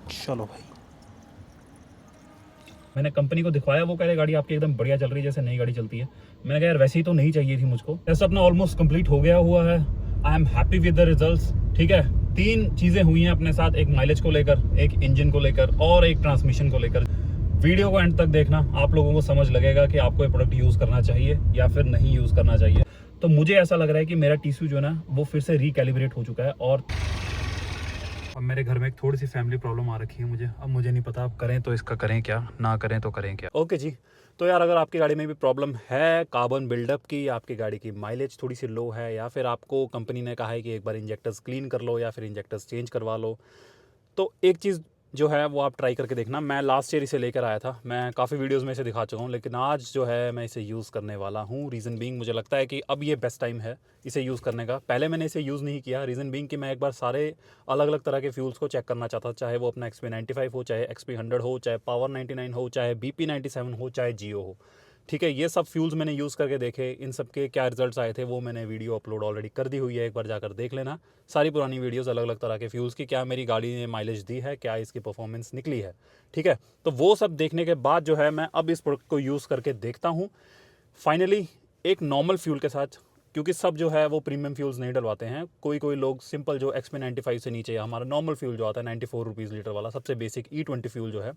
चलो भाई, मैंने कंपनी को दिखवाया, वो कह रहे गाड़ी आपकी एकदम बढ़िया चल रही है जैसे नई गाड़ी चलती है। मैंने कहा यार वैसी तो नहीं चाहिए थी मुझको। टेस्ट अपना ऑलमोस्ट कंप्लीट हो गया हुआ है। I am happy with the results. ठीक है, 3 चीज़ें हुई हैं अपने साथ, एक माइलेज को लेकर, एक इंजन को लेकर और एक ट्रांसमिशन को लेकर। वीडियो को एंड तक देखना, आप लोगों को समझ लगेगा कि आपको ये प्रोडक्ट यूज़ करना चाहिए या फिर नहीं यूज़ करना चाहिए। तो मुझे ऐसा लग रहा है कि मेरा टीसीयू जो है ना वो फिर से रिकैलिब्रेट हो चुका है। और अब मेरे घर में एक थोड़ी सी फैमिली प्रॉब्लम आ रखी है मुझे। अब मुझे नहीं पता अब करें तो इसका करें क्या, ना करें तो करें क्या। ओके जी, तो यार अगर आपकी गाड़ी में भी प्रॉब्लम है कार्बन बिल्डअप की, आपकी गाड़ी की माइलेज थोड़ी सी लो है, या फिर आपको कंपनी ने कहा है कि एक बार इंजेक्टर्स क्लीन कर लो या फिर इंजेक्टर्स चेंज करवा लो, तो एक चीज़ जो है वो आप ट्राई करके देखना। मैं लास्ट ईयर इसे लेकर आया था, मैं काफ़ी वीडियोस में इसे दिखा चुका हूँ, लेकिन आज जो है मैं इसे यूज़ करने वाला हूँ। रीज़न बीइंग मुझे लगता है कि अब ये बेस्ट टाइम है इसे यूज़ करने का। पहले मैंने इसे यूज़ नहीं किया, रीज़न बीइंग कि मैं एक बार सारे अलग अलग तरह के फ्यूल्स को चेक करना चाहता, चाहे वो अपना XP95 हो, चाहे XP100 हो, चाहे पावर 99 हो, चाहे BP97 हो, चाहे जियो हो। ठीक है, ये सब फ्यूल्स मैंने यूज़ करके देखे, इन सब के क्या रिजल्ट्स आए थे वो मैंने वीडियो अपलोड ऑलरेडी कर दी हुई है, एक बार जाकर देख लेना। सारी पुरानी वीडियोस अलग अलग तरह के फ्यूल्स की, क्या मेरी गाड़ी ने माइलेज दी है, क्या इसकी परफॉर्मेंस निकली है। ठीक है, तो वो सब देखने के बाद जो है मैं अब इस प्रोडक्ट को यूज़ करके देखता हूँ फाइनली एक नॉर्मल फ्यूल के साथ। क्योंकि सब जो है वो प्रीमियम फ्यूल्स नहीं डलवाते हैं, कोई कोई लोग सिंपल जो XP95 से नीचे हमारा नॉर्मल फ्यूल जो आता है 94 रुपीज़ लीटर वाला सबसे बेसिक E20 फ्यूल जो है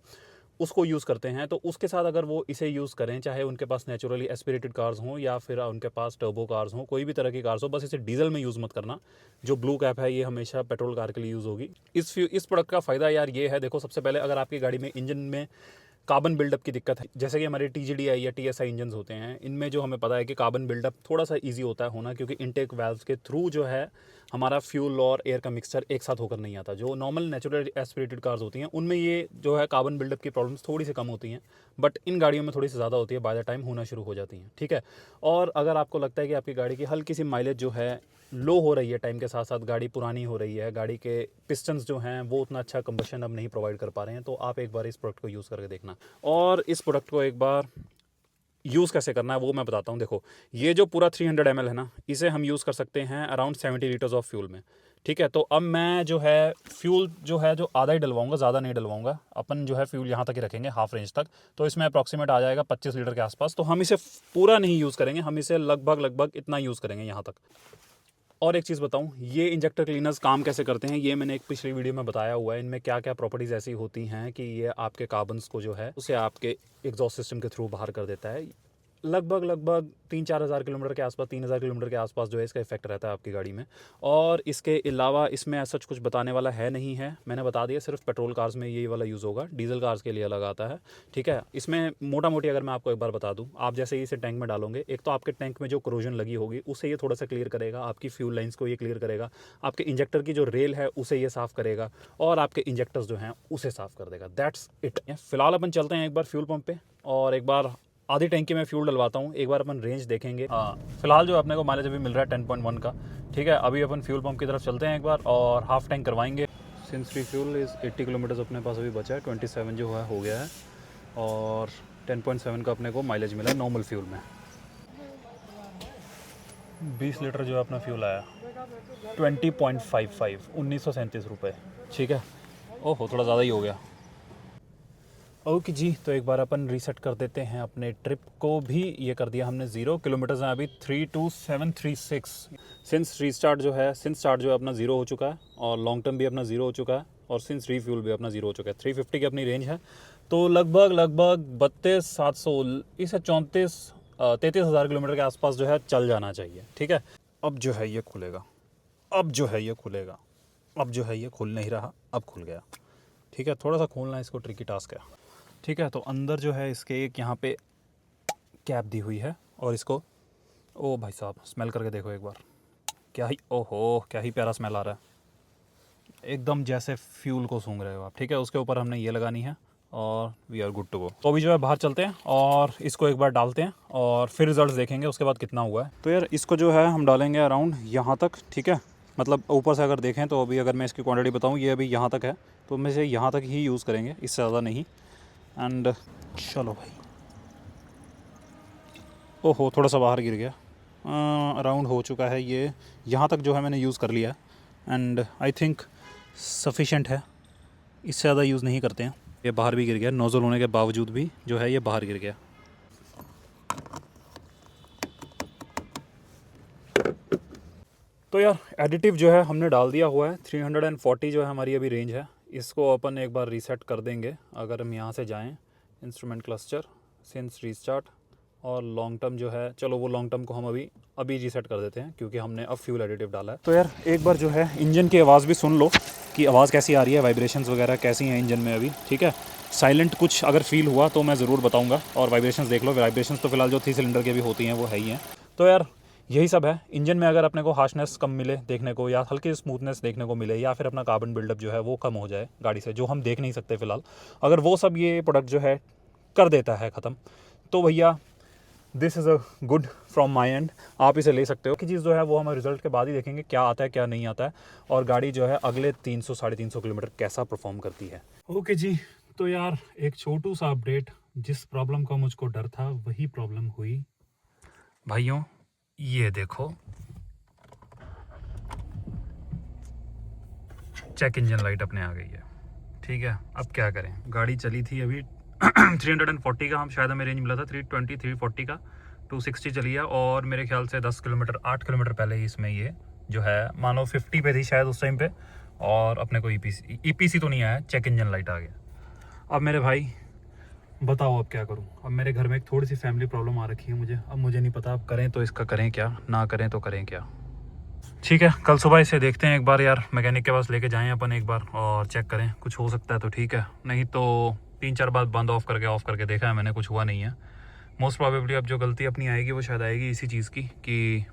उसको यूज़ करते हैं। तो उसके साथ अगर वो इसे यूज़ करें, चाहे उनके पास नेचुरली एस्पिरेटेड कार्स हों या फिर उनके पास टर्बो कार्स हों, कोई भी तरह की कार्स हो, बस इसे डीजल में यूज़ मत करना। जो ब्लू कैप है ये हमेशा पेट्रोल कार के लिए यूज़ होगी। इस प्रोडक्ट का फ़ायदा यार ये है, देखो सबसे पहले अगर आपकी गाड़ी में इंजन में कार्बन बिल्डअप की दिक्कत है, जैसे कि हमारे TGDI या TSI इंजन होते हैं, इनमें जो हमें पता है कि कार्बन बिल्डअप थोड़ा सा इजी होता है होना, क्योंकि इनटेक वाल्व्स के थ्रू जो है हमारा फ्यूल और एयर का मिक्सचर एक साथ होकर नहीं आता। जो नॉर्मल नेचुरल एस्पिरेटेड कार्स होती हैं उनमें ये जो है कार्बन बिल्डअप की प्रॉब्लम्स थोड़ी सी कम होती हैं, बट इन गाड़ियों में थोड़ी सी ज़्यादा होती है, बाय द टाइम होना शुरू हो जाती हैं। ठीक है, और अगर आपको लगता है कि आपकी गाड़ी की हल्की सी माइलेज जो है लो हो रही है, टाइम के साथ साथ गाड़ी पुरानी हो रही है, गाड़ी के पिस्टन्स जो हैं वो उतना अच्छा कंबशन अब नहीं प्रोवाइड कर पा रहे हैं, तो आप एक बार इस प्रोडक्ट को यूज़ करके देखना। और इस प्रोडक्ट को एक बार यूज़ कैसे करना है वो मैं बताता हूँ। देखो, ये जो पूरा 300 ml है ना, इसे हम यूज़ कर सकते हैं अराउंड 70 लीटर्स ऑफ फ्यूल में। ठीक है, तो अब मैं जो है फ्यूल जो है जो आधा ही डलवाऊंगा, ज़्यादा नहीं डलवाऊंगा। अपन जो है फ्यूल यहाँ तक ही रखेंगे, हाफ रेंज तक, तो इसमें अप्रॉक्सीमेट आ जाएगा 25 लीटर के आसपास। तो हम इसे पूरा नहीं यूज़ करेंगे, हम इसे लगभग इतना यूज़ करेंगे यहाँ तक। और एक चीज़ बताऊं, ये इंजेक्टर क्लीनर्स काम कैसे करते हैं ये मैंने एक पिछली वीडियो में बताया हुआ है। इनमें क्या क्या प्रॉपर्टीज़ ऐसी होती हैं कि ये आपके कार्बन्स को जो है उसे आपके एग्जॉस्ट सिस्टम के थ्रू बाहर कर देता है। लगभग 3-4 हज़ार किलोमीटर के आसपास, 3,000 किलोमीटर के आसपास जो है इसका इफेक्ट रहता है आपकी गाड़ी में। और इसके अलावा इसमें ऐसा कुछ बताने वाला है नहीं है, मैंने बता दिया सिर्फ पेट्रोल कार्स में ये वाला यूज़ होगा, डीजल कार्स के लिए अलग आता है। ठीक है, इसमें मोटा मोटी अगर मैं आपको एक बार बता दूं, आप जैसे ही इसे टैंक में डालोगे, एक तो आपके टैंक में जो करोजन लगी होगी उसे ये थोड़ा सा क्लियर करेगा, आपकी फ्यूल लाइन्स को ये क्लियर करेगा, आपके इंजेक्टर की जो रेल है उसे ये साफ़ करेगा, और आपके इंजेक्टर्स जो हैं उसे साफ़ कर देगा। That's it. फिलहाल अपन चलते हैं एक बार फ्यूल पंप पे और एक बार आधी टैंकी में फ्यूल डलवाता हूँ, एक बार अपन रेंज देखेंगे। हाँ, फिलहाल जो अपने को माइलेज अभी मिल रहा है 10.1 का। ठीक है, अभी अपन फ्यूल पंप की तरफ चलते हैं एक बार और हाफ टैंक करवाएंगे। सिंस रिफ्यूल इज़ 80 किलोमीटर्स अपने पास अभी बचा है, 27 जो है हो गया है, और 10.7 का अपने को माइलेज मिला है नॉर्मल फ्यूल में। 20 लीटर जो है अपना फ्यूल आया 20.55, 1937 रुपये। ठीक है, ओहो थोड़ा ज़्यादा ही हो गया। ओके जी, तो एक बार अपन रीसेट कर देते हैं अपने ट्रिप को भी। ये कर दिया हमने 0 किलोमीटर्स हैं अभी 32736। सिंस स्टार्ट जो है अपना 0 हो चुका है, और लॉन्ग टर्म भी अपना 0 हो चुका है, और सिंस रीफ्यूल भी अपना 0 हो चुका है। 350 की अपनी रेंज है, तो लगभग 32,700 इसे 33 हज़ार किलोमीटर के आसपास जो है चल जाना चाहिए। ठीक है, अब जो है ये खुलेगा, अब जो है ये खुल नहीं रहा, अब खुल गया। ठीक है, थोड़ा सा खोलना इसको ट्रिकी टास्क है। ठीक है, तो अंदर जो है इसके एक यहाँ पे कैप दी हुई है, और इसको, ओ भाई साहब स्मेल करके देखो एक बार, क्या ही, ओहो क्या ही प्यारा स्मेल आ रहा है, एकदम जैसे फ्यूल को सूंघ रहे हो आप। ठीक है, उसके ऊपर हमने ये लगानी है और we are good to go. तो अभी जो है बाहर चलते हैं और इसको एक बार डालते हैं और फिर रिजल्ट्स देखेंगे उसके बाद कितना हुआ है। तो यार इसको जो है हम डालेंगे अराउंड यहाँ तक। ठीक है, मतलब ऊपर से अगर देखें तो अभी अगर मैं इसकी क्वांटिटी बताऊँ, ये अभी यहाँ तक है, तो हम इसे यहाँ तक ही यूज़ करेंगे, इससे ज़्यादा नहीं। एंड चलो भाई, ओहो थोड़ा सा बाहर गिर गया, अराउंड हो चुका है ये, यहाँ तक जो है मैंने यूज़ कर लिया, एंड आई थिंक सफिशेंट है। इससे ज़्यादा यूज़ नहीं करते हैं। ये बाहर भी गिर गया, नोज़ल होने के बावजूद भी जो है ये बाहर गिर गया। तो यार एडिटिव जो है हमने डाल दिया हुआ है, 340 जो है हमारी अभी रेंज है। इसको अपन एक बार रीसेट कर देंगे। अगर हम यहाँ से जाएं इंस्ट्रूमेंट क्लस्टर, सिंस रीस्टार्ट, और लॉन्ग टर्म जो है, चलो वो लॉन्ग टर्म को हम अभी रीसेट कर देते हैं क्योंकि हमने अब फ्यूल एडिटिव डाला है। तो यार एक बार जो है इंजन की आवाज़ भी सुन लो कि आवाज़ कैसी आ रही है, वाइब्रेशंस वगैरह कैसी हैं इंजन में अभी, ठीक है। साइलेंट कुछ अगर फील हुआ तो मैं ज़रूर बताऊँगा। और वाइब्रेशंस देख लो, वाइब्रेशंस तो फिलहाल जो 3 सिलेंडर की भी होती हैं वो है ही हैं। तो यार यही सब है। इंजन में अगर अपने को हार्शनेस कम मिले देखने को, या हल्की स्मूथनेस देखने को मिले, या फिर अपना कार्बन बिल्डअप जो है वो कम हो जाए गाड़ी से, जो हम देख नहीं सकते फ़िलहाल, अगर वो सब ये प्रोडक्ट जो है कर देता है ख़त्म, तो भैया this is a good from my and. आप इसे ले सकते हो। कि चीज़ जो है वो हम रिजल्ट के बाद ही देखेंगे क्या आता है क्या नहीं आता है, और गाड़ी जो है अगले 300-350 किलोमीटर कैसा परफॉर्म करती है। ओके जी, तो यार एक छोटू सा अपडेट। जिस प्रॉब्लम का मुझको डर था वही प्रॉब्लम हुई भाइयों। ये देखो, चेक इंजन लाइट अपने आ गई है, ठीक है। अब क्या करें, गाड़ी चली थी अभी 340 का, हम शायद हमें रेंज मिला था 320 340 का, 260 चली है, और मेरे ख्याल से 10 किलोमीटर 8 किलोमीटर पहले ही इसमें ये जो है मानो 50 पे थी शायद उस टाइम पे, और अपने को ईपीसी तो नहीं आया, चेक इंजन लाइट आ गया। अब मेरे भाई बताओ अब क्या करूं। अब मेरे घर में एक थोड़ी सी फैमिली प्रॉब्लम आ रखी है मुझे। अब मुझे नहीं पता अब करें तो इसका करें क्या, ना करें तो करें क्या। ठीक है, कल सुबह इसे देखते हैं एक बार यार, मैकेनिक के पास लेके जाएं अपन एक बार और चेक करें। कुछ हो सकता है तो ठीक है, नहीं तो 3-4 बार बंद ऑफ करके देखा है मैंने, कुछ हुआ नहीं है। मोस्ट प्रॉबेबली अब जो गलती अपनी आएगी वो शायद आएगी इसी चीज़ की कि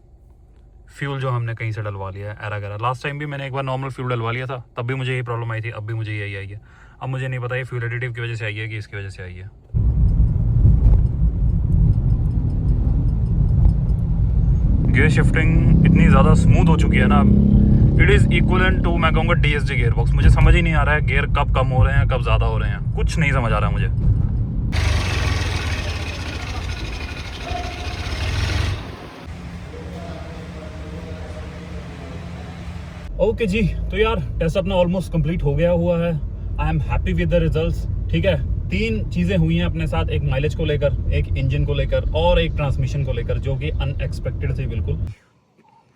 फ्यूल जो हमने कहीं से डलवा लिया है एरा गैरा। लास्ट टाइम भी मैंने एक बार नॉर्मल फ्यूल डलवा लिया था, तब भी मुझे यही प्रॉब्लम आई थी, अब भी मुझे यही आई है। अब मुझे नहीं पता ये फ्यूल एडिटिव की वजह से आई है कि इसकी वजह से आई है। गियर शिफ्टिंग इतनी ज़्यादा स्मूथ हो चुकी है ना, इट इज़ इक्वलेंट टू, मैं कहूँगा DSG गियर बॉक्स। मुझे समझ ही नहीं आ रहा है गियर कब कम हो रहे हैं कब ज़्यादा हो रहे हैं, कुछ नहीं समझ आ रहा है मुझे। ओके जी, तो यार टेस्ट अपना ऑलमोस्ट कंप्लीट हो गया हुआ है। I am happy with the results, ठीक है। 3 चीज़ें हुई हैं अपने साथ, एक माइलेज को लेकर, एक इंजन को लेकर, और एक ट्रांसमिशन को लेकर, जो कि अनएक्सपेक्टेड थी बिल्कुल।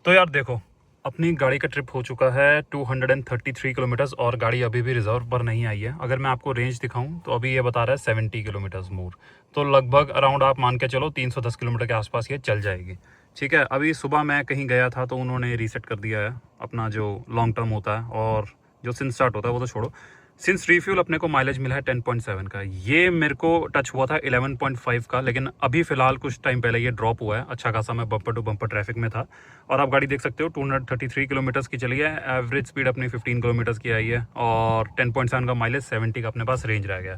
तो यार देखो, अपनी गाड़ी का ट्रिप हो चुका है 233 किलोमीटर्स, और गाड़ी अभी भी रिजर्व पर नहीं आई है। अगर मैं आपको रेंज दिखाऊं तो अभी ये बता रहा है 70 किलोमीटर्स मोर, तो लगभग अराउंड आप मान के चलो 310 किलोमीटर के आसपास ये चल जाएगी, ठीक है। अभी सुबह मैं कहीं गया था तो उन्होंने रीसेट कर दिया है अपना जो लॉन्ग टर्म होता है, और जो सिंस स्टार्ट होता है वो तो छोड़ो, सिंस रीफ्यूल अपने को माइलेज मिला है 10.7 का। ये मेरे को टच हुआ था 11.5 का, लेकिन अभी फ़िलहाल कुछ टाइम पहले ये ड्रॉप हुआ है अच्छा खासा। मैं बम्पर टू बम्पर ट्रैफिक में था, और आप गाड़ी देख सकते हो 233 किलोमीटर्स की चली है, एवरेज स्पीड अपनी 15 किलोमीटर्स की आई है, और 10.7 का माइलेज, 70 का अपने पास रेंज रह गया।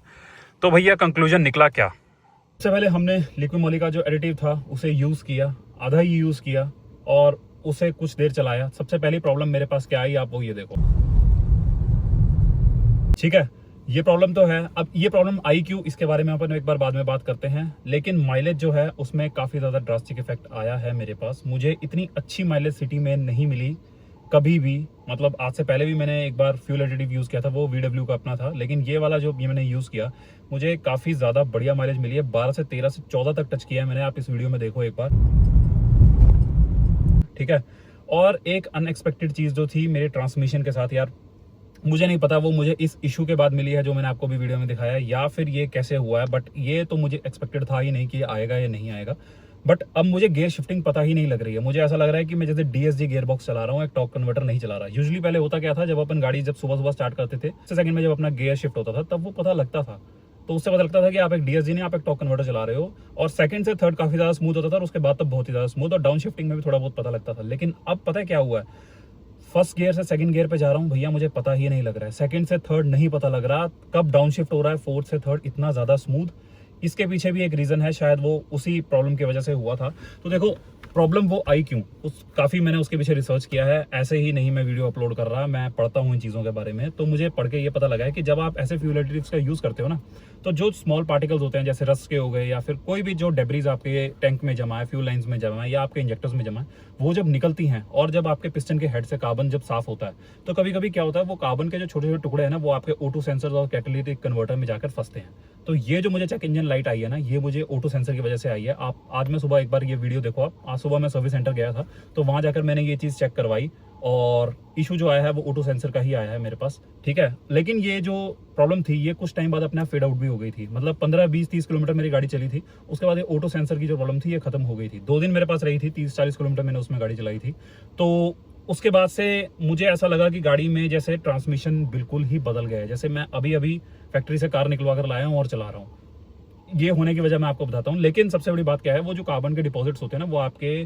तो भैया कंक्लूजन निकला क्या? सबसे पहले हमने लिक्विड मोली का जो एडिटिव था उसे यूज़ किया, आधा ही यूज़ किया, और उसे कुछ देर चलाया। सबसे पहली प्रॉब्लम मेरे पास क्या आई, आप वो ये देखो, ठीक है। ये प्रॉब्लम तो है। अब ये प्रॉब्लम आई क्यों, इसके बारे में अपन एक बार बाद में बात करते हैं। लेकिन माइलेज जो है उसमें काफ़ी ज़्यादा ड्रास्टिक इफेक्ट आया है मेरे पास। मुझे इतनी अच्छी माइलेज सिटी में नहीं मिली कभी भी। मतलब आज से पहले भी मैंने एक बार फ्यूल एडिटिव यूज़ किया था, वो VW का अपना था, लेकिन ये वाला जो ये मैंने यूज़ किया मुझे काफ़ी ज़्यादा बढ़िया माइलेज मिली है। 12 से 13 से 14 तक टच किया है मैंने, आप इस वीडियो में देखो एक बार, ठीक है। और एक अनएक्सपेक्टेड चीज़ जो थी मेरे ट्रांसमिशन के साथ, यार मुझे नहीं पता वो मुझे इस इशू के बाद मिली है जो मैंने आपको भी वीडियो में दिखाया, या फिर ये कैसे हुआ है, बट ये तो मुझे एक्सपेक्टेड था ही नहीं कि ये आएगा या नहीं आएगा। बट अब मुझे गियर शिफ्टिंग पता ही नहीं लग रही है। मुझे ऐसा लग रहा है कि मैं जैसे DSG गियर बॉक्स चला रहा हूँ, एक टॉर्क कन्वर्टर नहीं चला रहा। यूजुअली पहले होता क्या था, जब अपन गाड़ी जब सुबह स्टार्ट करते थे, सेकंड में जब अपना गियर शिफ्ट होता था तब वो पता लगता था, तो उससे पता लगता था कि आप एक DSG नहीं, आप एक टॉर्क कन्वर्टर चला रहे हो। और सेकंड से थर्ड काफ़ी ज़्यादा स्मूथ होता था, और उसके बाद तब बहुत ही ज़्यादा स्मूथ, और डाउन शिफ्टिंग में भी थोड़ा बहुत पता लगता था। लेकिन अब पता है क्या हुआ है, फर्स्ट गियर से सेकंड गियर पे जा रहा हूँ भैया, मुझे पता ही नहीं लग रहा है। सेकंड से थर्ड नहीं पता लग रहा कब डाउन शिफ्ट हो रहा है, फोर्थ से थर्ड इतना ज़्यादा स्मूथ। इसके पीछे भी एक रीज़न है, शायद वो उसी प्रॉब्लम की वजह से हुआ था। तो देखो प्रॉब्लम वो आई क्यों, काफ़ी मैंने उसके पीछे रिसर्च किया है। ऐसे ही नहीं मैं वीडियो अपलोड कर रहा, मैं पढ़ता हूँ इन चीज़ों के बारे में। तो मुझे पढ़ के ये पता लगा है कि जब आप ऐसे फ्यूल एडिटिव्स का यूज़ करते हो ना, तो जो स्मॉल पार्टिकल्स होते हैं, जैसे रस्ट के हो गए, या फिर कोई भी जो डेब्रीज आपके टैंक में जमा है, फ्यूल लाइन्स में जमा है, या आपके इंजेक्टर्स में जमा है, वो जब निकलती हैं और जब आपके पिस्टन के हेड से कार्बन जब साफ होता है तो कभी कभी क्या होता है, वो कार्बन के जो छोटे छोटे टुकड़े हैं ना, वो आपके O2 सेंसर और कैटालिटिक कन्वर्टर में जाकर फंसते हैं। तो ये जो मुझे चेक इंजन लाइट आई है ना, ये मुझे O2 सेंसर की वजह से आई है। आप आज मैं सुबह एक बार ये वीडियो देखो, आप आज सुबह मैं सर्विस सेंटर गया था तो वहां जाकर मैंने ये चीज़ चेक करवाई और इशू जो आया है वो O2 सेंसर का ही आया है मेरे पास, ठीक है। लेकिन ये जो प्रॉब्लम थी ये कुछ टाइम बाद अपने आप फेड आउट भी हो गई थी, मतलब 15-20-30 किलोमीटर मेरी गाड़ी चली थी, उसके बाद ये O2 सेंसर की जो प्रॉब्लम थी ये खत्म हो गई थी। 2 दिन मेरे पास रही थी, 30-40 किलोमीटर मैंने उसमें गाड़ी चलाई थी। तो उसके बाद से मुझे ऐसा लगा कि गाड़ी में जैसे ट्रांसमिशन बिल्कुल ही बदल गया है, जैसे मैं अभी अभी फैक्ट्री से कार निकलवा कर लाया हूँ और चला रहा हूँ। ये होने की वजह मैं आपको बताता हूँ। लेकिन सबसे बड़ी बात क्या है, वो जो कार्बन के डिपॉजिट्स होते हैं ना, वो आपके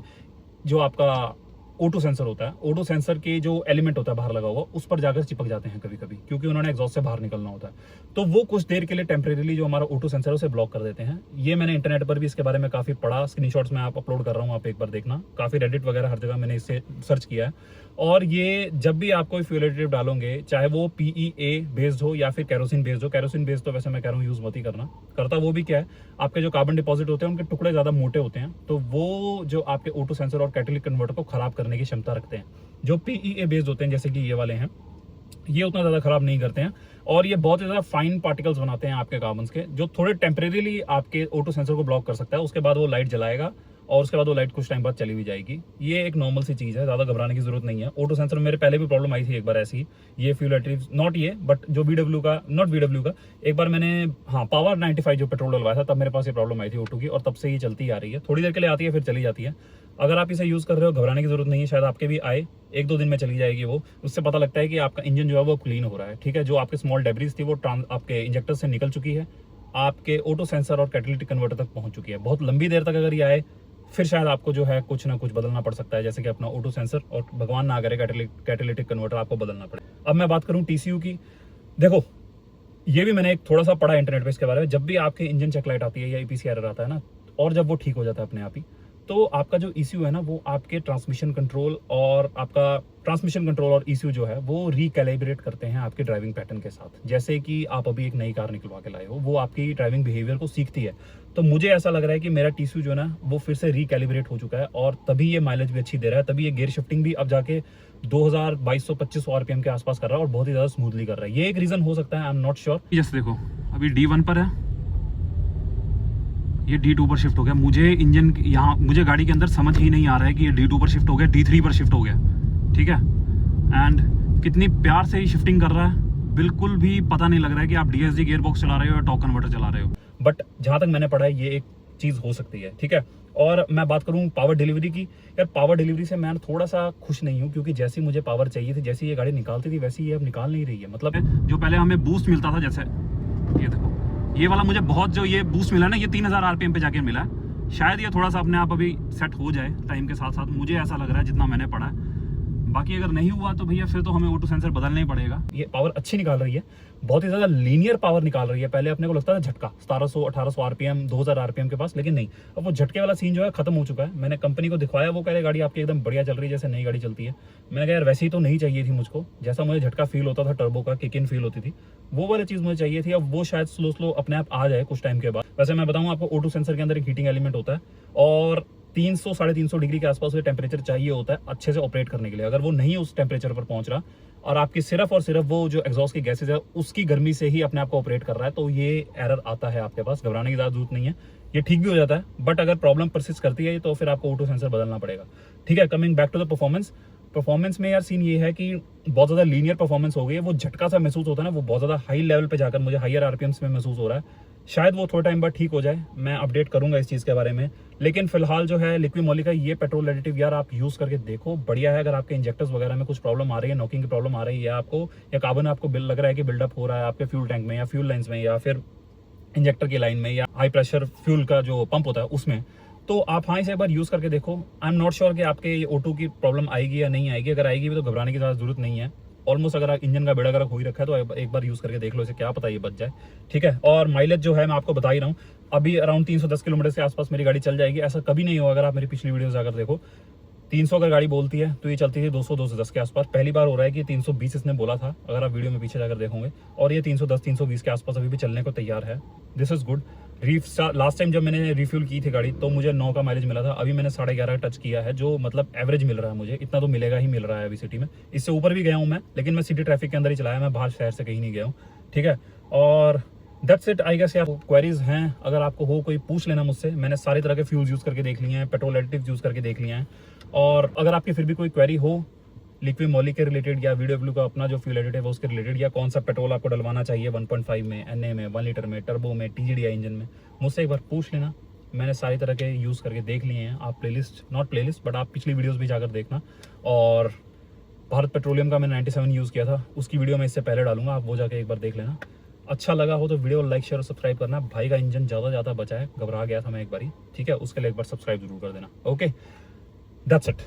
जो आपका O2 सेंसर होता है, O2 सेंसर के जो एलिमेंट होता है बाहर लगा हुआ, उस पर जाकर चिपक जाते हैं कभी कभी, क्योंकि उन्होंने एग्जॉस्ट से बाहर निकलना होता है। तो वो कुछ देर के लिए टेम्परेरीली जो हमारा O2 सेंसर है उसे ब्लॉक कर देते हैं। ये मैंने इंटरनेट पर भी इसके बारे में काफ़ी पढ़ा, स्क्रीनशॉट्स मैं आप अपलोड कर रहा हूँ, आप एक बार देखना। काफ़ी रेडिट वगैरह हर जगह मैंने इससे सर्च किया है। और ये जब भी आप कोई फ्यूल एडिटिव डालोगे, चाहे वो PEA बेस्ड हो या फिर केरोसिन बेस्ड हो, केरोसिन बेस्ड तो वैसे मैं कह रहा हूँ यूज़ मत ही करना। करता वो भी क्या है, आपके जो कार्बन डिपॉजिट होते हैं उनके टुकड़े ज़्यादा मोटे होते हैं, तो वो जो आपके O2 सेंसर और कैटालिटिक कन्वर्टर को खराब करने की क्षमता रखते हैं। जो PEA बेस्ड होते हैं जैसे कि ये वाले हैं, ये उतना ज़्यादा खराब नहीं करते हैं और ये बहुत ज़्यादा फाइन पार्टिकल्स बनाते हैं आपके कार्बन्स के, जो थोड़े टेम्परेरीली आपके O2 सेंसर को ब्लॉक कर सकता है। उसके बाद वो लाइट जलाएगा और उसके बाद वो लाइट कुछ टाइम बाद चली भी जाएगी। ये एक नॉर्मल सी चीज़ है, ज़्यादा घबराने की जरूरत नहीं है। O2 सेंसर में मेरे पहले भी प्रॉब्लम आई थी एक बार ऐसी, ये फ्यूल एडिटिव नॉट ये बट जो VW का, नॉट VW का, एक बार मैंने पावर 95 जो पेट्रोल डलवाया था तब मेरे पास ये प्रॉब्लम आई थी O2 की, और तब से ये चलती ही आ रही है। थोड़ी देर के लिए आती है फिर चली जाती है। अगर आप इसे यूज़ कर रहे हो घबराने की जरूरत नहीं है, शायद आपके भी आए, 1-2 दिन में चली जाएगी वो। उससे पता लगता है कि आपका इंजन जो है वो क्लीन हो रहा है, ठीक है। जो आपके स्मॉल डेब्रीज थी वो आपके इंजेक्टर से निकल चुकी है, आपके O2 सेंसर और कैटालिटिक कन्वर्टर तक पहुंच चुकी है। बहुत लंबी देर तक अगर ये आए फिर शायद आपको जो है कुछ ना कुछ बदलना पड़ सकता है, जैसे कि अपना O2 सेंसर और भगवान ना करे कैटालिटिक कन्वर्टर आपको बदलना पड़े। अब मैं बात करूं TCU की, देखो ये भी मैंने एक थोड़ा सा पढ़ा इंटरनेट पे इसके बारे में। जब भी आपके इंजन चेक लाइट आती है या EPC एरर आता है ना, और जब वो ठीक हो जाता है अपने आप ही, तो आपका जो ECU है ना, वो आपके ट्रांसमिशन कंट्रोल और ECU जो है वो रिकैलिब्रेट करते हैं आपके ड्राइविंग पैटर्न के साथ। जैसे कि आप अभी एक नई कार निकलवा के लाए हो, वो आपकी ड्राइविंग बिहेवियर को सीखती है। तो मुझे ऐसा लग रहा है कि मेरा TCU जो है ना वो फिर से रिकैलिब्रेट हो चुका है और तभी ये माइलेज भी अच्छी दे रहा है, तभी ये गियर शिफ्टिंग भी अब जाके 2200-2500 RPM के आसपास कर रहा है और बहुत ही ज़्यादा स्मूथली कर रहा है। ये एक रीज़न हो सकता है, आई एम नॉट श्योर। जैसे देखो अभी D1 पर है, ये D2 पर शिफ्ट हो गया। मुझे इंजन यहाँ, मुझे गाड़ी के अंदर समझ ही नहीं आ रहा है कि ये D2 पर शिफ्ट हो गया, D3 पर शिफ्ट हो गया, ठीक है। एंड कितनी प्यार से ही शिफ्टिंग कर रहा है, बिल्कुल भी पता नहीं लग रहा है कि आप DSG गियर बॉक्स चला रहे हो या टॉर्क कन्वर्टर चला रहे हो। बट जहाँ तक मैंने पढ़ा है ये एक चीज़ हो सकती है, ठीक है। और मैं बात करूँ पावर डिलीवरी की, यार पावर डिलीवरी से मैं थोड़ा सा खुश नहीं हूँ, क्योंकि जैसी मुझे पावर चाहिए थी, जैसी ये गाड़ी निकालती थी वैसी ये अब निकाल नहीं रही है। मतलब जो पहले हमें बूस्ट मिलता था, जैसे ये देखो ये वाला मुझे बहुत जो ये बूस्ट मिला ना, ये 3000 RPM पे जाके मिला है। शायद ये थोड़ा सा अपने आप अभी सेट हो जाए टाइम के साथ साथ, मुझे ऐसा लग रहा है जितना मैंने पढ़ा है। बाकी अगर नहीं हुआ तो भैया फिर तो हमें O2 सेंसर बदलना ही पड़ेगा। ये पावर अच्छी निकाल रही है, बहुत ही ज़्यादा लीनियर पावर निकाल रही है। पहले अपने को लगता था झटका 1700-1800 RPM 2000 RPM के पास, लेकिन नहीं, अब वो झटके वाला सीन जो है खत्म हो चुका है। मैंने कंपनी को दिखवाया, वो कह रहे गाड़ी आपकी एकदम बढ़िया चल रही है, जैसे नई गाड़ी चलती है। मैंने कहा यार वैसे ही तो नहीं चाहिए थी मुझको, जैसा मुझे झटका फील होता था टर्बो का, किक इन फील होती थी, वो वाली चीज़ मुझे चाहिए थी। अब वो शायद स्लो अपने आप आ जाए कुछ टाइम के बाद। वैसे मैं बताऊँ आपको, O2 सेंसर के अंदर एक हीटिंग एलिमेंट होता है और 300-350 डिग्री के आसपास वो टेम्परेचर चाहिए होता है अच्छे से ऑपरेट करने के लिए। अगर वो नहीं उस टेम्परेचर पर पहुंच रहा और आपकी सिर्फ और सिर्फ वो जो एग्जॉस्ट की गैसेज है उसकी गर्मी से ही अपने आप को ऑपरेट कर रहा है, तो ये एरर आता है आपके पास। घबराने की ज़्यादा जरूरत नहीं है, ये ठीक भी हो जाता है। बट अगर प्रॉब्लम परसिस्ट करती है तो फिर आपको O2 सेंसर बदलना पड़ेगा, ठीक है। Coming back to the performance में यार सीन ये है कि बहुत ज़्यादा लीनियर परफॉर्मेंस हो गई है। वो झटका सा महसूस होता है ना, वो बहुत ज़्यादा हाई लेवल पे जाकर मुझे हायर RPMs में महसूस हो रहा है। शायद वो थोड़ा टाइम बाद ठीक हो जाए, मैं अपडेट करूंगा इस चीज़ के बारे में। लेकिन फिलहाल जो है लिक्विड मोली का ये पेट्रोल एडिटिव यार आप यूज़ करके देखो, बढ़िया है। अगर आपके इंजेक्टर्स वगैरह में कुछ प्रॉब्लम आ रही है, नॉकिंग की प्रॉब्लम आ रही है आपको, या कार्बन आपको बिल लग रहा है कि बिल्डअप हो रहा है आपके फ्यूल टैंक में या फ्यूल लाइन्स में या फिर इंजेक्टर की लाइन में या हाई प्रेशर फ्यूल का जो पंप होता है उसमें, तो आप हाँ इसे एक बार यूज़ करके देखो। आई एम नॉट श्योर कि आपके ये O2 की प्रॉब्लम आएगी या नहीं आएगी। अगर आएगी भी तो घबराने की ज़्यादा जरूरत नहीं है। ऑलमोस्ट अगर इंजन का बेड़ा गर्क हो ही रखा है तो एक बार यूज़ करके देख लो इसे, क्या पता ये बच जाए, ठीक है। और माइलेज जो है मैं आपको बता ही रहा हूँ, अभी अराउंड 310 किलोमीटर के आसपास मेरी गाड़ी चल जाएगी। ऐसा कभी नहीं होगा, अगर आप मेरी पिछली वीडियोस जाकर देखो 300 अगर गाड़ी बोलती है तो ये चलती थी 200-210 के आसपास। पहली बार हो रहा है कि 320 इसने बोला था, अगर आप वीडियो में पीछे जाकर देखोगे, और ये 310-320 के आसपास अभी भी चलने को तैयार है। This is good. Last time जब मैंने रिफ्यूल की थी गाड़ी तो मुझे 9 का माइलेज मिला था, अभी मैंने 11.5 टच किया है, जो मतलब एवरेज मिल रहा है मुझे। इतना तो मिलेगा ही मिल रहा है अभी सिटी में। इससे ऊपर भी गया हूँ मैं, लेकिन मैं सिटी ट्रैफिक के अंदर ही चलाया, मैं बाहर शहर से कहीं नहीं गया हूँ, ठीक है। और दैट्स इट आई गेस। यार क्वेरीज हैं, अगर आपको हो कोई पूछ लेना मुझसे। मैंने सारे तरह के फ्यूल्स यूज़ करके देख लिए हैं, पेट्रोल एडिटिव्स यूज़ करके देख लिए हैं। और अगर आपकी फिर भी कोई क्वेरी हो लिक्विड मोली के रिलेटेड, या वीडियो का अपना जो फ्यूल एडिटिव है उसके रिलेटेड, या कौन सा पेट्रोल आपको डलवाना चाहिए 1.5 में, NA में, 1 लीटर में, टर्बो में, TGDI इंजन में, मुझसे एक बार पूछ लेना। मैंने सारी तरह के यूज़ करके देख लिए हैं। आप नॉट प्लेलिस्ट बट आप पिछली वीडियोज़ भी जाकर देखना। और भारत पेट्रोलियम का मैं 97 यूज़ किया था, उसकी वीडियो मैं इससे पहले डालूंगा, आप वो जाके एक बार देख लेना। अच्छा लगा हो तो वीडियो लाइक, शेयर और सब्सक्राइब करना। भाई का इंजन ज़्यादा बचा है, घबरा गया था मैं एक बारी, ठीक है, उसके लिए एक बार सब्सक्राइब जरूर कर देना। Okay, that's it.